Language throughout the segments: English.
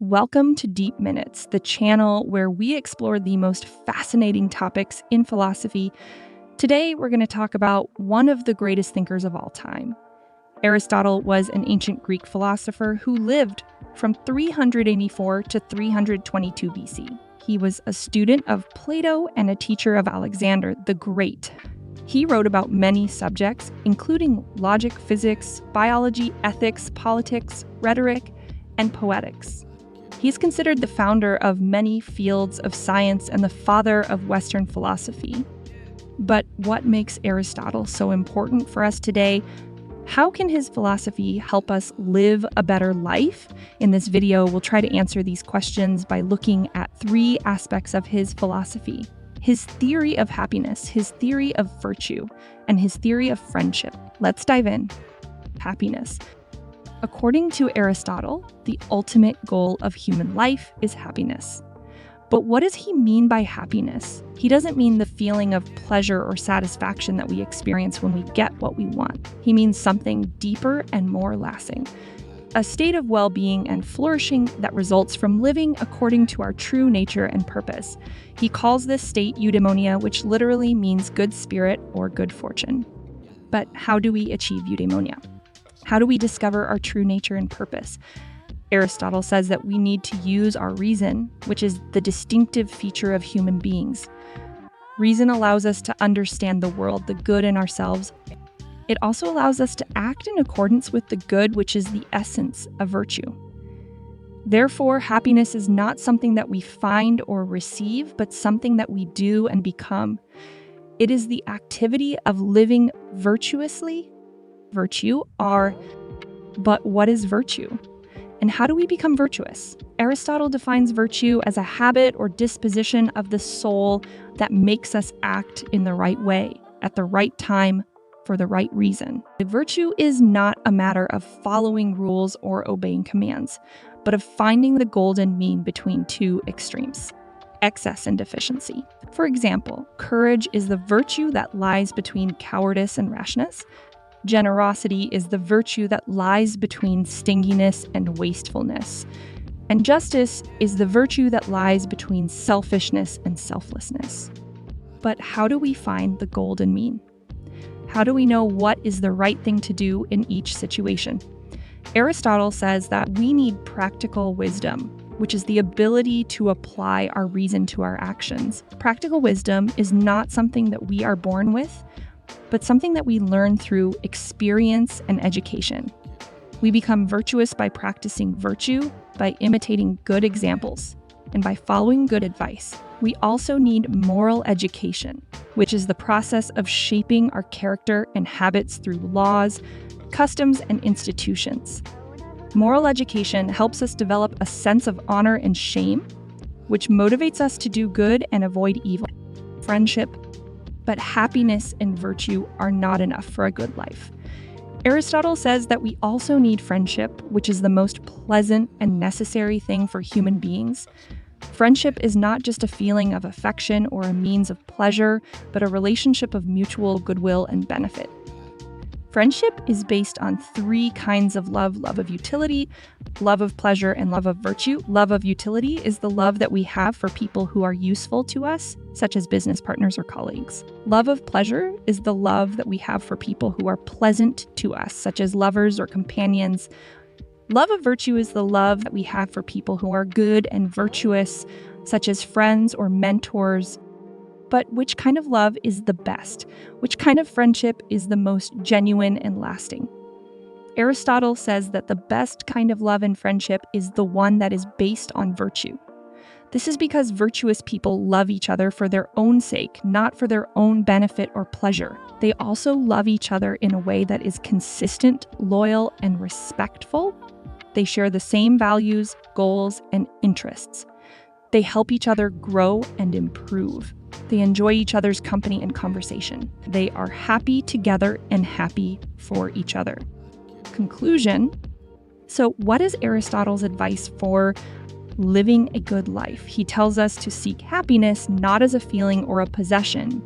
Welcome to Deep Minutes, the channel where we explore the most fascinating topics in philosophy. Today, we're going to talk about one of the greatest thinkers of all time. Aristotle was an ancient Greek philosopher who lived from 384 to 322 BC. He was a student of Plato and a teacher of Alexander the Great. He wrote about many subjects, including logic, physics, biology, ethics, politics, rhetoric, and poetics. He's considered the founder of many fields of science and the father of Western philosophy. But what makes Aristotle so important for us today? How can his philosophy help us live a better life? In this video, we'll try to answer these questions by looking at three aspects of his philosophy: his theory of happiness, his theory of virtue, and his theory of friendship. Let's dive in. Happiness. According to Aristotle, the ultimate goal of human life is happiness. But what does he mean by happiness? He doesn't mean the feeling of pleasure or satisfaction that we experience when we get what we want. He means something deeper and more lasting, a state of well-being and flourishing that results from living according to our true nature and purpose. He calls this state eudaimonia, which literally means good spirit or good fortune. But how do we achieve eudaimonia? How do we discover our true nature and purpose? Aristotle says that we need to use our reason, which is the distinctive feature of human beings. Reason allows us to understand the world, the good in ourselves. It also allows us to act in accordance with the good, which is the essence of virtue. Therefore, happiness is not something that we find or receive, but something that we do and become. It is the activity of living virtuously. But what is virtue? And how do we become virtuous? Aristotle defines virtue as a habit or disposition of the soul that makes us act in the right way, at the right time, for the right reason. Virtue is not a matter of following rules or obeying commands, but of finding the golden mean between two extremes: excess and deficiency. For example, courage is the virtue that lies between cowardice and rashness. Generosity is the virtue that lies between stinginess and wastefulness. And justice is the virtue that lies between selfishness and selflessness. But how do we find the golden mean? How do we know what is the right thing to do in each situation? Aristotle says that we need practical wisdom, which is the ability to apply our reason to our actions. Practical wisdom is not something that we are born with, but something that we learn through experience and education. We become virtuous by practicing virtue, by imitating good examples, and by following good advice. We also need moral education, which is the process of shaping our character and habits through laws, customs, and institutions. Moral education helps us develop a sense of honor and shame, which motivates us to do good and avoid evil. Friendship. But happiness and virtue are not enough for a good life. Aristotle says that we also need friendship, which is the most pleasant and necessary thing for human beings. Friendship is not just a feeling of affection or a means of pleasure, but a relationship of mutual goodwill and benefit. Friendship is based on three kinds of love: love of utility, love of pleasure, and love of virtue. Love of utility is the love that we have for people who are useful to us, such as business partners or colleagues. Love of pleasure is the love that we have for people who are pleasant to us, such as lovers or companions. Love of virtue is the love that we have for people who are good and virtuous, such as friends or mentors. But which kind of love is the best? Which kind of friendship is the most genuine and lasting? Aristotle says that the best kind of love and friendship is the one that is based on virtue. This is because virtuous people love each other for their own sake, not for their own benefit or pleasure. They also love each other in a way that is consistent, loyal, and respectful. They share the same values, goals, and interests. They help each other grow and improve. They enjoy each other's company and conversation. They are happy together and happy for each other. Conclusion. So what is Aristotle's advice for living a good life? He tells us to seek happiness not as a feeling or a possession,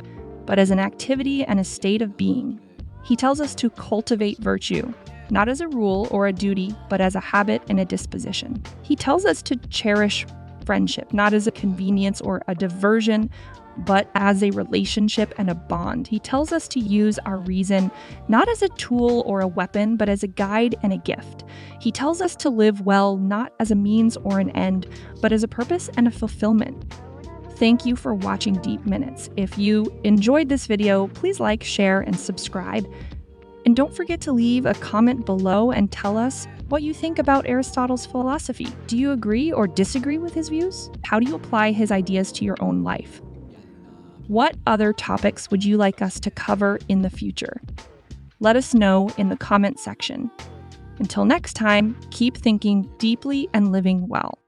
but as an activity and a state of being. He tells us to cultivate virtue, not as a rule or a duty, but as a habit and a disposition. He tells us to cherish friendship, not as a convenience or a diversion, but as a relationship and a bond. He tells us to use our reason not as a tool or a weapon, but as a guide and a gift. He tells us to live well, not as a means or an end, but as a purpose and a fulfillment. Thank you for watching Deep Minutes. If you enjoyed this video, please like, share, and subscribe. And don't forget to leave a comment below and tell us what you think about Aristotle's philosophy. Do you agree or disagree with his views? How do you apply his ideas to your own life? What other topics would you like us to cover in the future? Let us know in the comment section. Until next time, keep thinking deeply and living well.